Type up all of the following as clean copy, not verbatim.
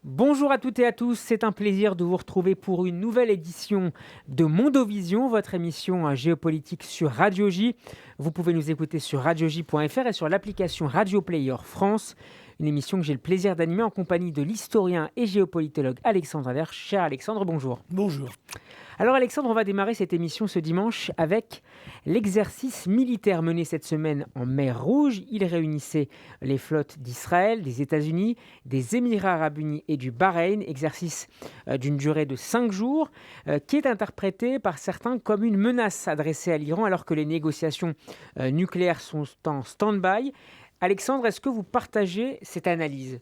Bonjour à toutes et à tous, c'est un plaisir de vous retrouver pour une nouvelle édition de Mondovision, votre émission géopolitique sur Radio J. Vous pouvez nous écouter sur radioj.fr et sur l'application Radio Player France, une émission que j'ai le plaisir d'animer en compagnie de l'historien et géopolitologue Alexandre Ader. Cher Alexandre, bonjour. Bonjour. Alors Alexandre, on va démarrer cette émission ce dimanche avec l'exercice militaire mené cette semaine en mer Rouge. Il réunissait les flottes d'Israël, des États-Unis, des Émirats arabes unis et du Bahreïn. Exercice d'une durée de 5 jours qui est interprété par certains comme une menace adressée à l'Iran alors que les négociations nucléaires sont en stand-by. Alexandre, est-ce que vous partagez cette analyse ?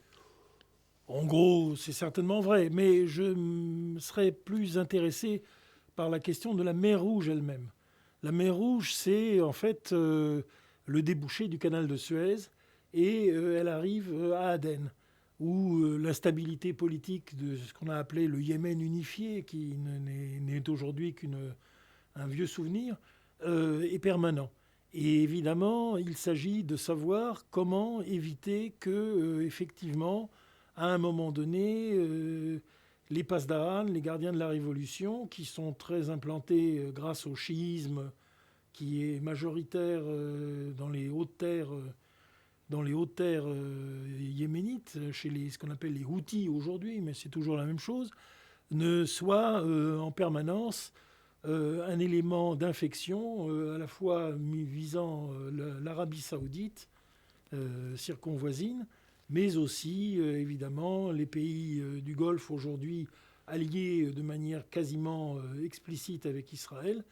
En gros, c'est certainement vrai, mais je serais plus intéressé par la question de la mer Rouge elle-même. La mer Rouge, c'est en fait le débouché du canal de Suez et elle arrive à Aden, où l'instabilité politique de ce qu'on a appelé le Yémen unifié, qui n'est aujourd'hui qu'un vieux souvenir, est permanent. Et évidemment, il s'agit de savoir comment éviter que, effectivement, à un moment donné, les Pasdaran, les gardiens de la Révolution, qui sont très implantés grâce au chiisme qui est majoritaire dans les hautes terres, yéménites, chez ce qu'on appelle les Houthis aujourd'hui, mais c'est toujours la même chose, ne soient en permanence un élément d'infection à la fois visant l'Arabie saoudite circonvoisine, mais aussi évidemment les pays du Golfe aujourd'hui alliés de manière quasiment explicite avec Israël,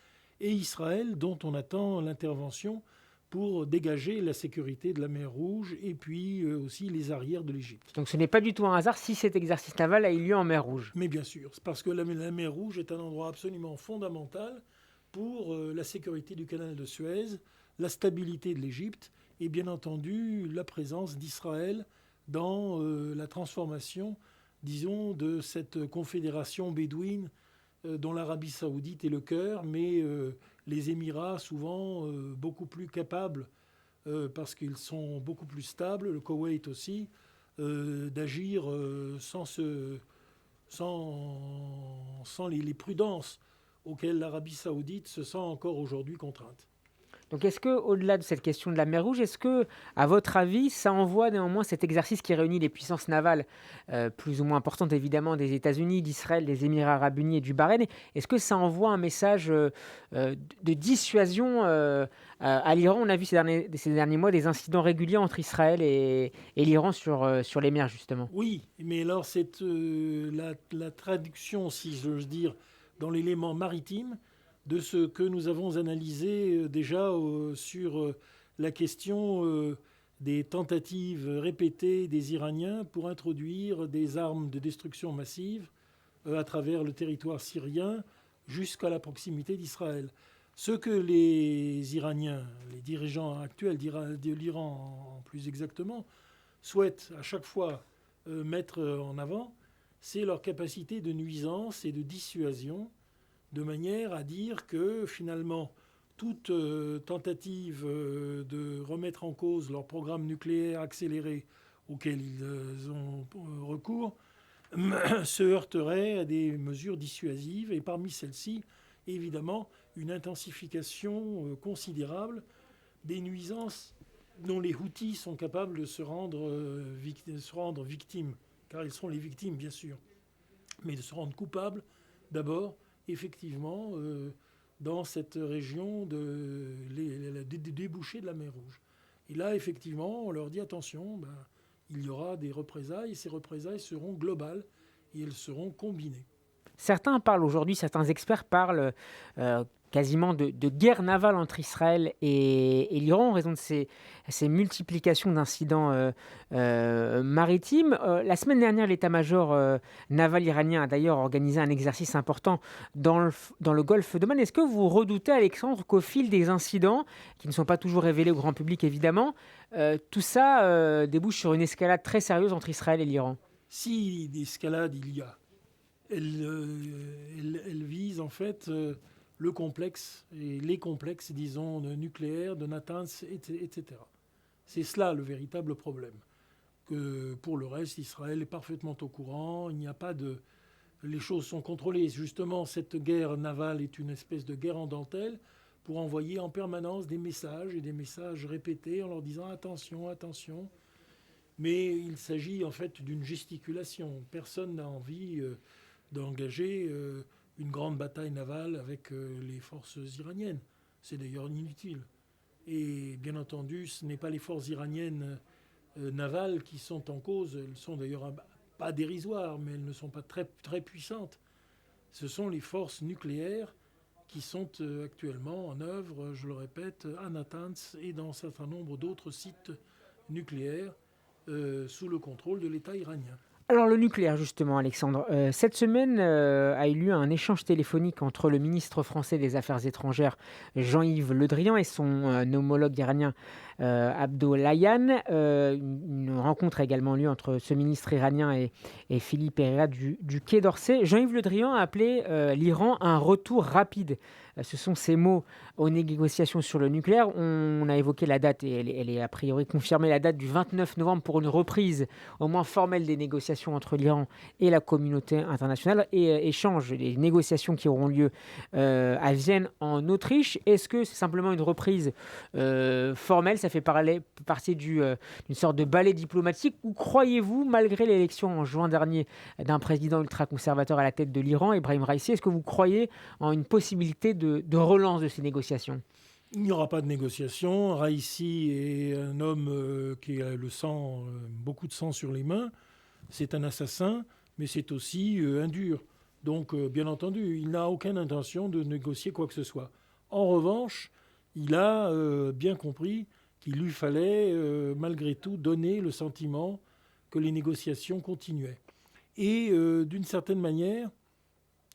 et Israël dont on attend l'intervention pour dégager la sécurité de la mer Rouge et puis aussi les arrières de l'Égypte. Donc ce n'est pas du tout un hasard si cet exercice naval a eu lieu en mer Rouge. Mais bien sûr, c'est parce que la mer Rouge est un endroit absolument fondamental pour la sécurité du canal de Suez, la stabilité de l'Égypte et bien entendu la présence d'Israël dans la transformation, disons, de cette confédération bédouine dont l'Arabie saoudite est le cœur, mais les Émirats souvent beaucoup plus capables, parce qu'ils sont beaucoup plus stables, le Koweït aussi, d'agir sans les prudences auxquelles l'Arabie saoudite se sent encore aujourd'hui contrainte. Donc est-ce que, au-delà de cette question de la mer Rouge, est-ce que, à votre avis, ça envoie néanmoins cet exercice qui réunit les puissances navales plus ou moins importantes évidemment des États-Unis, d'Israël, des Émirats arabes unis et du Bahreïn, est-ce que ça envoie un message de dissuasion à l'Iran? On a vu ces derniers mois des incidents réguliers entre Israël et l'Iran sur les mers justement. Oui, mais alors c'est la traduction, si j'ose dire, dans l'élément maritime de ce que nous avons analysé déjà sur la question des tentatives répétées des Iraniens pour introduire des armes de destruction massive à travers le territoire syrien jusqu'à la proximité d'Israël. Ce que les Iraniens, les dirigeants actuels de l'Iran plus exactement, souhaitent à chaque fois mettre en avant, c'est leur capacité de nuisance et de dissuasion, de manière à dire que finalement, toute tentative de remettre en cause leur programme nucléaire accéléré auquel ils ont recours se heurterait à des mesures dissuasives. Et parmi celles-ci, évidemment, une intensification considérable des nuisances dont les Houthis sont capables de se rendre victimes, car ils sont les victimes, bien sûr, mais de se rendre coupables, d'abord, effectivement, dans cette région des débouchés de la mer Rouge. Et là, effectivement, on leur dit attention, il y aura des représailles, et ces représailles seront globales, et elles seront combinées. Certains experts parlent quasiment de guerre navale entre Israël et l'Iran en raison de ces multiplications d'incidents maritimes. La semaine dernière, l'état-major naval iranien a d'ailleurs organisé un exercice important dans le golfe d'Oman. Est-ce que vous redoutez, Alexandre, qu'au fil des incidents, qui ne sont pas toujours révélés au grand public évidemment, tout ça débouche sur une escalade très sérieuse entre Israël et l'Iran? Si d'escalade il y a, elle vise en fait le complexe et les complexes, disons, nucléaires, de Natanz, etc. C'est cela le véritable problème. que pour le reste, Israël est parfaitement au courant. Il n'y a pas de... Les choses sont contrôlées. Justement, cette guerre navale est une espèce de guerre en dentelle pour envoyer en permanence des messages et des messages répétés en leur disant attention, attention. Mais il s'agit en fait d'une gesticulation. Personne n'a envie d'engager une grande bataille navale avec les forces iraniennes. C'est d'ailleurs inutile. Et bien entendu, ce n'est pas les forces iraniennes navales qui sont en cause. Elles sont d'ailleurs pas dérisoires, mais elles ne sont pas très, très puissantes. Ce sont les forces nucléaires qui sont actuellement en œuvre, je le répète, à Natanz et dans un certain nombre d'autres sites nucléaires sous le contrôle de l'État iranien. Alors le nucléaire justement, Alexandre. Cette semaine a eu lieu un échange téléphonique entre le ministre français des Affaires étrangères Jean-Yves Le Drian et son homologue iranien Abdollahian. Une rencontre a également lieu entre ce ministre iranien et Philippe Herrera du Quai d'Orsay. Jean-Yves Le Drian a appelé l'Iran à un retour rapide. Ce sont ces mots aux négociations sur le nucléaire. On a évoqué la date et elle est a priori confirmée, la date du 29 novembre pour une reprise au moins formelle des négociations entre l'Iran et la communauté internationale et échange des négociations qui auront lieu à Vienne en Autriche. Est-ce que c'est simplement une reprise formelle, ça fait partie d'une sorte de ballet diplomatique, ou croyez-vous, malgré l'élection en juin dernier d'un président ultra-conservateur à la tête de l'Iran, Ebrahim Raïssi, est-ce que vous croyez en une possibilité de relance de ces négociations? Il n'y aura pas de négociation. Raïssi est un homme qui a beaucoup de sang sur les mains. C'est un assassin, mais c'est aussi un dur. Donc, bien entendu, il n'a aucune intention de négocier quoi que ce soit. En revanche, il a bien compris qu'il lui fallait, malgré tout, donner le sentiment que les négociations continuaient. Et d'une certaine manière,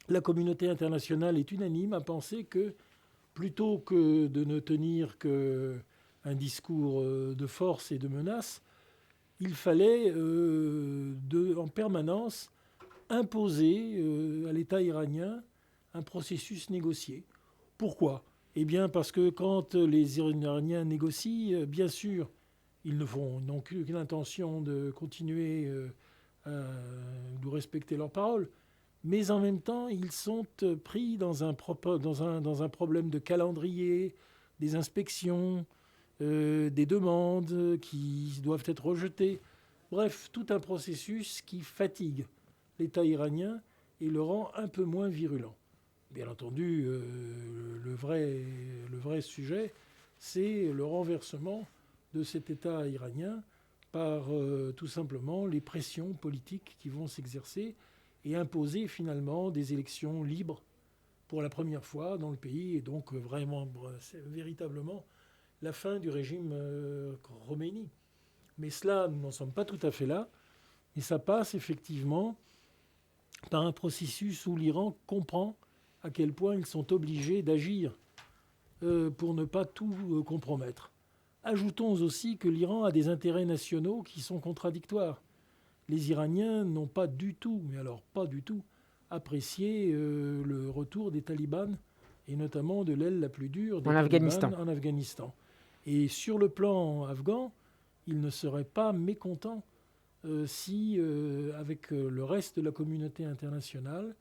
la communauté internationale est unanime à penser que plutôt que de ne tenir qu'un discours de force et de menace, il fallait en permanence imposer à l'État iranien un processus négocié. Pourquoi ? Eh bien parce que quand les Iraniens négocient, bien sûr, ils n'ont aucune intention de continuer de respecter leurs paroles, mais en même temps, ils sont pris dans un problème de calendrier, des inspections, des demandes qui doivent être rejetées. Bref, tout un processus qui fatigue l'État iranien et le rend un peu moins virulent. Bien entendu, le vrai sujet, c'est le renversement de cet État iranien par tout simplement les pressions politiques qui vont s'exercer et imposer finalement des élections libres pour la première fois dans le pays, et donc véritablement la fin du régime Khomeini. Mais cela, nous n'en sommes pas tout à fait là, et ça passe effectivement par un processus où l'Iran comprend à quel point ils sont obligés d'agir pour ne pas tout compromettre. Ajoutons aussi que l'Iran a des intérêts nationaux qui sont contradictoires. Les Iraniens n'ont pas du tout, mais alors pas du tout, apprécié le retour des talibans, et notamment de l'aile la plus dure des talibans en Afghanistan. Et sur le plan afghan, ils ne seraient pas mécontents si, avec le reste de la communauté internationale,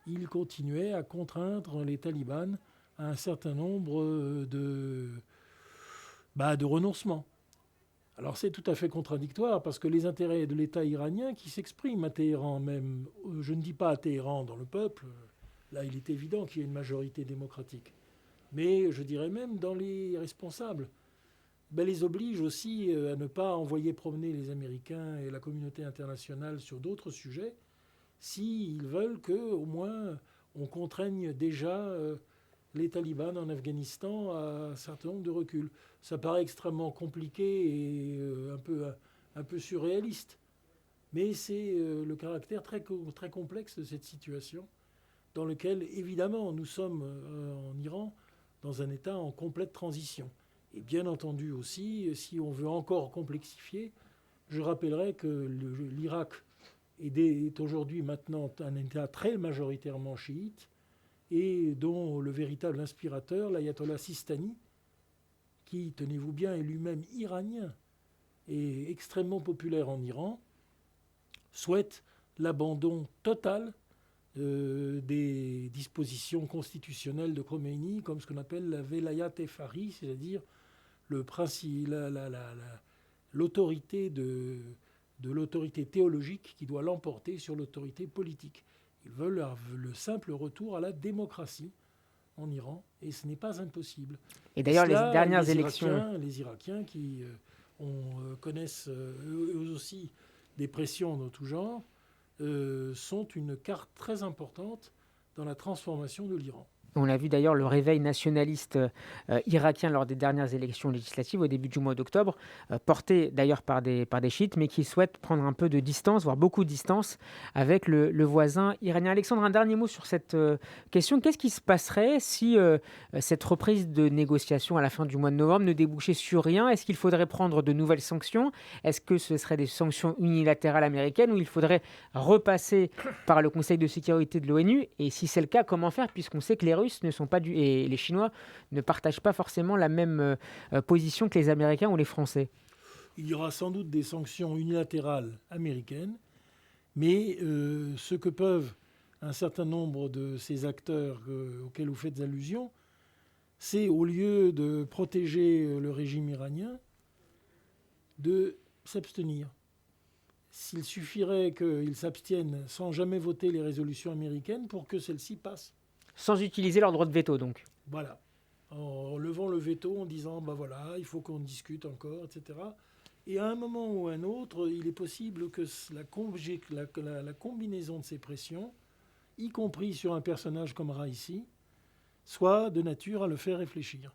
ils continuaient à contraindre les talibans à un certain nombre de renoncements. Alors c'est tout à fait contradictoire parce que les intérêts de l'État iranien qui s'expriment à Téhéran même, je ne dis pas à Téhéran dans le peuple, là il est évident qu'il y a une majorité démocratique, mais je dirais même dans les responsables, les obligent aussi à ne pas envoyer promener les Américains et la communauté internationale sur d'autres sujets s'ils veulent qu'au moins on contraigne déjà les talibans en Afghanistan à un certain nombre de reculs. Ça paraît extrêmement compliqué et un peu surréaliste. Mais c'est le caractère très, très complexe de cette situation, dans lequel, évidemment, nous sommes en Iran dans un état en complète transition. Et bien entendu aussi, si on veut encore complexifier, je rappellerai que l'Irak est aujourd'hui maintenant un état très majoritairement chiite, et dont le véritable inspirateur, l'ayatollah Sistani, qui, tenez-vous bien, est lui-même iranien, et extrêmement populaire en Iran, souhaite l'abandon total des dispositions constitutionnelles de Khomeini, comme ce qu'on appelle la Velayat Efari, c'est-à-dire l'autorité de l'autorité théologique qui doit l'emporter sur l'autorité politique. Ils veulent le simple retour à la démocratie en Iran, et ce n'est pas impossible. Et d'ailleurs, les dernières élections... Les Irakiens qui connaissent eux aussi des pressions de tout genre, sont une carte très importante dans la transformation de l'Iran. On a vu d'ailleurs le réveil nationaliste irakien lors des dernières élections législatives au début du mois d'octobre, porté d'ailleurs par des chiites, mais qui souhaitent prendre un peu de distance, voire beaucoup de distance, avec le voisin iranien. Alexandre, un dernier mot sur cette question. Qu'est-ce qui se passerait si cette reprise de négociations à la fin du mois de novembre ne débouchait sur rien? Est-ce qu'il faudrait prendre de nouvelles sanctions? Est-ce que ce seraient des sanctions unilatérales américaines ou il faudrait repasser par le Conseil de sécurité de l'ONU? Et si c'est le cas, comment faire, puisqu'on sait que les Russes ne sont pas et les Chinois ne partagent pas forcément la même position que les Américains ou les Français? Il y aura sans doute des sanctions unilatérales américaines, mais ce que peuvent un certain nombre de ces acteurs auxquels vous faites allusion, c'est au lieu de protéger le régime iranien, de s'abstenir. S'il suffirait qu'ils s'abstiennent sans jamais voter les résolutions américaines pour que celles-ci passent. Sans utiliser leur droit de veto, donc. Voilà. En levant le veto, en disant, voilà, il faut qu'on discute encore, etc. Et à un moment ou à un autre, il est possible que la combinaison de ces pressions, y compris sur un personnage comme Raisi, soit de nature à le faire réfléchir.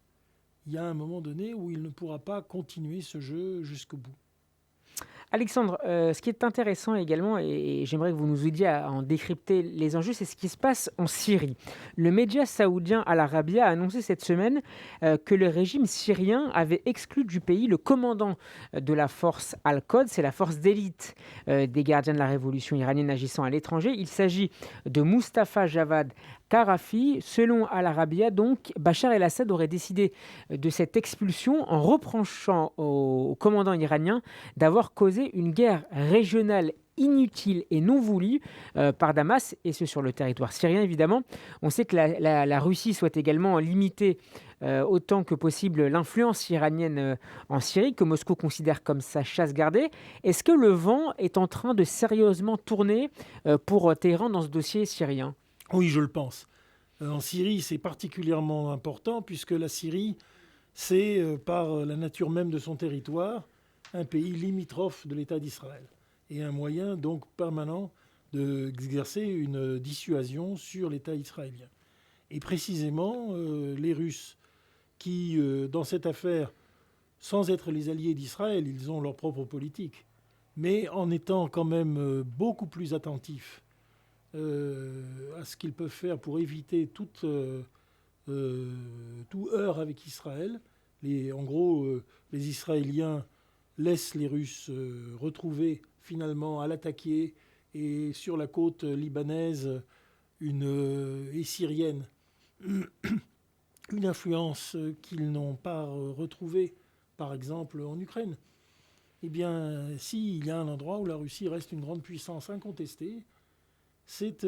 Il y a un moment donné où il ne pourra pas continuer ce jeu jusqu'au bout. Alexandre, ce qui est intéressant également, et j'aimerais que vous nous aidiez à en décrypter les enjeux, c'est ce qui se passe en Syrie. Le média saoudien Al Arabiya a annoncé cette semaine que le régime syrien avait exclu du pays le commandant de la force Al-Quds, c'est la force d'élite des gardiens de la révolution iranienne agissant à l'étranger. Il s'agit de Mustafa Javad Karafi. Selon Al Arabiya, donc, Bachar el-Assad aurait décidé de cette expulsion en reprochant au commandant iranien d'avoir causé une guerre régionale inutile et non voulue par Damas, et ce sur le territoire syrien évidemment. On sait que la Russie souhaite également limiter autant que possible l'influence iranienne en Syrie, que Moscou considère comme sa chasse gardée. Est-ce que le vent est en train de sérieusement tourner pour Téhéran dans ce dossier syrien ? Oui, je le pense. En Syrie, c'est particulièrement important puisque la Syrie, c'est par la nature même de son territoire, un pays limitrophe de l'État d'Israël et un moyen donc permanent d'exercer une dissuasion sur l'État israélien. Et précisément, les Russes qui, dans cette affaire, sans être les alliés d'Israël, ils ont leur propre politique, mais en étant quand même beaucoup plus attentifs à ce qu'ils peuvent faire pour éviter tout heurt avec Israël. En gros, les Israéliens laissent les Russes retrouver finalement à l'attaquer, et sur la côte libanaise et syrienne une influence qu'ils n'ont pas retrouvée, par exemple en Ukraine. Eh bien, s'il y a un endroit où la Russie reste une grande puissance incontestée, c'est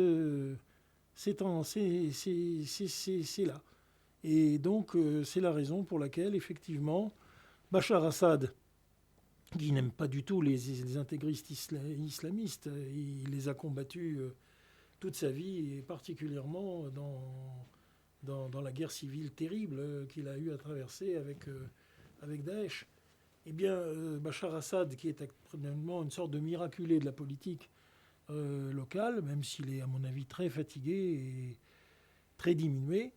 là. Et donc, c'est la raison pour laquelle, effectivement, Bachar Assad, qui n'aime pas du tout les intégristes islamistes, il les a combattus toute sa vie, et particulièrement dans la guerre civile terrible qu'il a eu à traverser avec Daesh. Eh bien, Bachar Assad, qui est actuellement une sorte de miraculé de la politique locale, même s'il est, à mon avis, très fatigué et très diminué,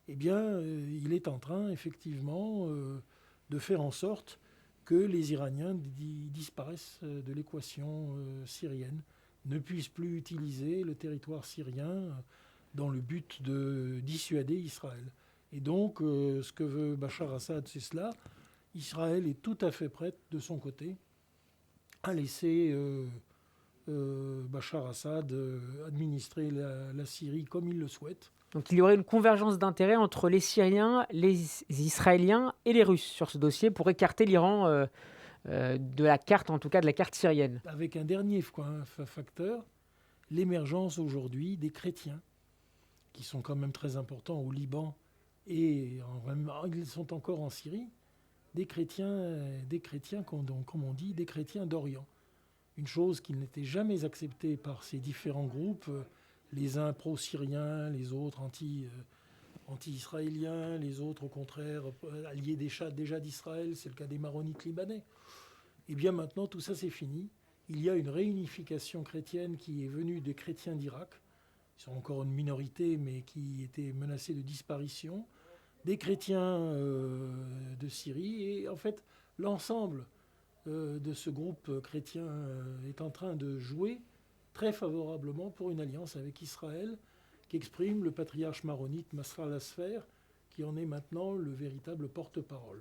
eh bien, il est en train, effectivement, de faire en sorte que les Iraniens disparaissent de l'équation syrienne, ne puissent plus utiliser le territoire syrien dans le but de dissuader Israël. Et donc, ce que veut Bachar Assad, c'est cela. Israël est tout à fait prête, de son côté, à laisser Bachar Assad administrer la Syrie comme il le souhaite. Donc il y aurait une convergence d'intérêts entre les Syriens, les Israéliens et les Russes sur ce dossier pour écarter l'Iran de la carte, en tout cas de la carte syrienne. Avec un dernier facteur, l'émergence aujourd'hui des chrétiens, qui sont quand même très importants au Liban et ils sont encore en Syrie, des chrétiens, comme on dit, des chrétiens d'Orient. Une chose qui n'était jamais acceptée par ces différents groupes, les uns pro-syriens, les autres anti-israéliens, les autres au contraire alliés déjà d'Israël, c'est le cas des maronites libanais. Et bien maintenant tout ça c'est fini. Il y a une réunification chrétienne qui est venue des chrétiens d'Irak. Ils sont encore une minorité mais qui étaient menacés de disparition. Des chrétiens de Syrie et en fait l'ensemble de ce groupe chrétien est en train de jouer très favorablement pour une alliance avec Israël qu'exprime le patriarche maronite Masra Lasfer, qui en est maintenant le véritable porte-parole.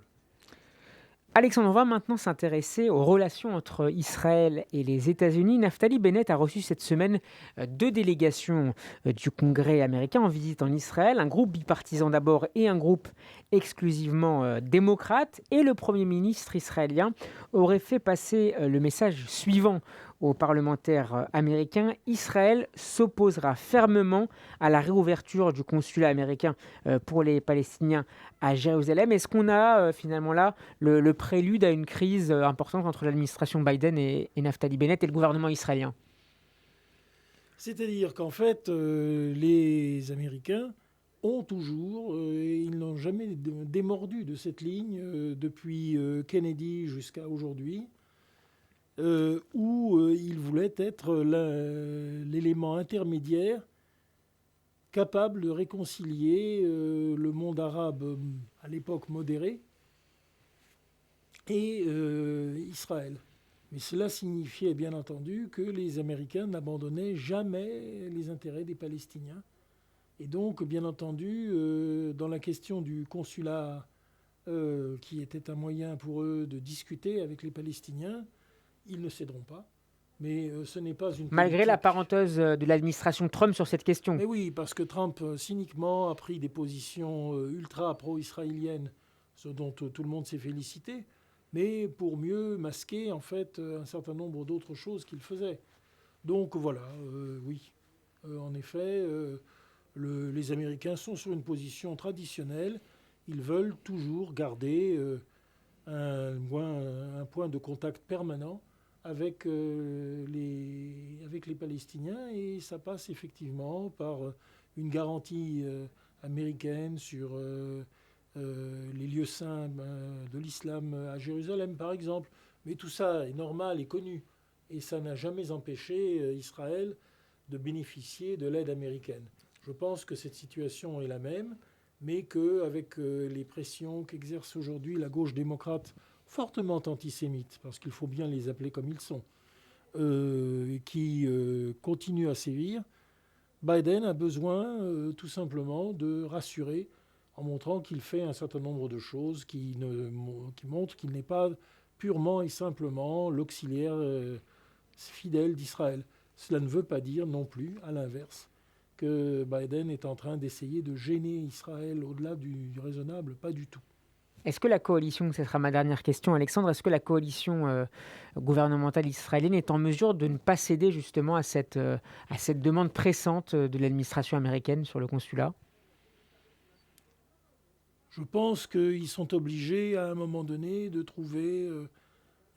Alexandre, on va maintenant s'intéresser aux relations entre Israël et les États-Unis. Naftali Bennett a reçu cette semaine 2 délégations du Congrès américain en visite en Israël, un groupe bipartisan d'abord et un groupe exclusivement démocrate. Et le Premier ministre israélien aurait fait passer le message suivant aux parlementaires américains: Israël s'opposera fermement à la réouverture du consulat américain pour les Palestiniens à Jérusalem. Est-ce qu'on a finalement là le prélude à une crise importante entre l'administration Biden et Naftali Bennett et le gouvernement israélien? C'est-à-dire qu'en fait, les Américains ont toujours, ils n'ont jamais démordu de cette ligne depuis Kennedy jusqu'à aujourd'hui, où ils voulaient être l'élément intermédiaire capable de réconcilier le monde arabe à l'époque modéré et Israël. Mais cela signifiait bien entendu que les Américains n'abandonnaient jamais les intérêts des Palestiniens. Et donc, bien entendu, dans la question du consulat, qui était un moyen pour eux de discuter avec les Palestiniens, ils ne céderont pas. Mais ce n'est pas une Malgré politique. la parenteuse de l'administration Trump sur cette question. Mais oui, parce que Trump, cyniquement, a pris des positions ultra pro-israéliennes, ce dont tout le monde s'est félicité, mais pour mieux masquer, en fait, un certain nombre d'autres choses qu'il faisait. Donc voilà, oui. En effet, les Américains sont sur une position traditionnelle. Ils veulent toujours garder un point de contact permanent avec les Palestiniens, et ça passe effectivement par une garantie américaine sur les lieux saints de l'islam à Jérusalem, par exemple. Mais tout ça est normal et connu, et ça n'a jamais empêché Israël de bénéficier de l'aide américaine. Je pense que cette situation est la même, mais qu'avec les pressions qu'exerce aujourd'hui la gauche démocrate, fortement antisémites, parce qu'il faut bien les appeler comme ils sont, qui continuent à sévir, Biden a besoin tout simplement de rassurer en montrant qu'il fait un certain nombre de choses qui montrent qu'il n'est pas purement et simplement l'auxiliaire fidèle d'Israël. Cela ne veut pas dire non plus, à l'inverse, que Biden est en train d'essayer de gêner Israël au-delà du raisonnable, pas du tout. Est-ce que la coalition, ce sera ma dernière question Alexandre, est-ce que la coalition gouvernementale israélienne est en mesure de ne pas céder justement à cette demande pressante de l'administration américaine sur le consulat? Je pense qu'ils sont obligés à un moment donné de trouver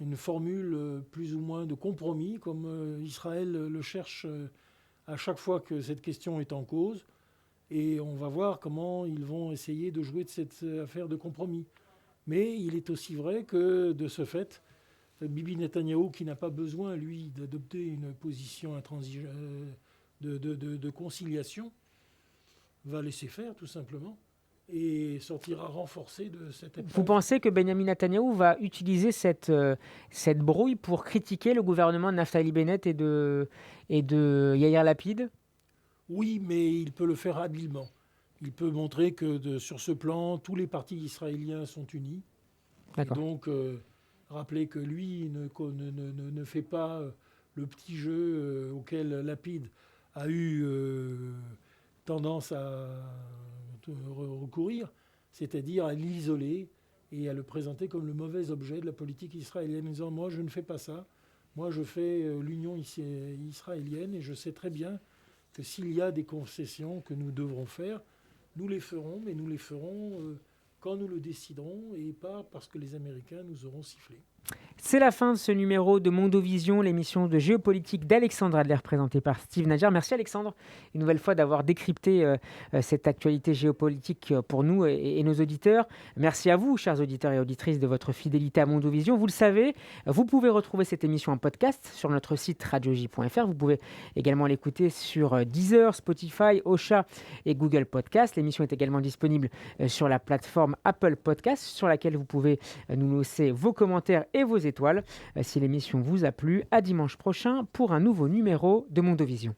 une formule plus ou moins de compromis, comme Israël le cherche à chaque fois que cette question est en cause. Et on va voir comment ils vont essayer de jouer de cette affaire de compromis. Mais il est aussi vrai que, de ce fait, Bibi Netanyahou, qui n'a pas besoin, lui, d'adopter une position de conciliation, va laisser faire, tout simplement, et sortira renforcé de cette épreuve. Vous pensez que Benjamin Netanyahou va utiliser cette brouille pour critiquer le gouvernement de Naftali Bennett et de Yair Lapid? Oui, mais il peut le faire habilement. Il peut montrer que sur ce plan, tous les partis israéliens sont unis. D'accord. Et donc, rappeler que lui ne fait pas le petit jeu auquel Lapid a eu tendance à recourir, c'est-à-dire à l'isoler et à le présenter comme le mauvais objet de la politique israélienne, en disant moi je ne fais pas ça, moi je fais l'union israélienne et je sais très bien que s'il y a des concessions que nous devrons faire, nous les ferons, mais nous les ferons quand nous le déciderons et pas parce que les Américains nous auront sifflé. C'est la fin de ce numéro de Mondovision, l'émission de géopolitique d'Alexandre Adler présentée par Steve Nadjar. Merci Alexandre, une nouvelle fois d'avoir décrypté cette actualité géopolitique pour nous et nos auditeurs. Merci à vous, chers auditeurs et auditrices, de votre fidélité à Mondovision. Vous le savez, vous pouvez retrouver cette émission en podcast sur notre site radioj.fr. Vous pouvez également l'écouter sur Deezer, Spotify, Ocha et Google Podcast. L'émission est également disponible sur la plateforme Apple Podcast, sur laquelle vous pouvez nous laisser vos commentaires et vos étoiles. Si l'émission vous a plu, à dimanche prochain pour un nouveau numéro de Mondovision.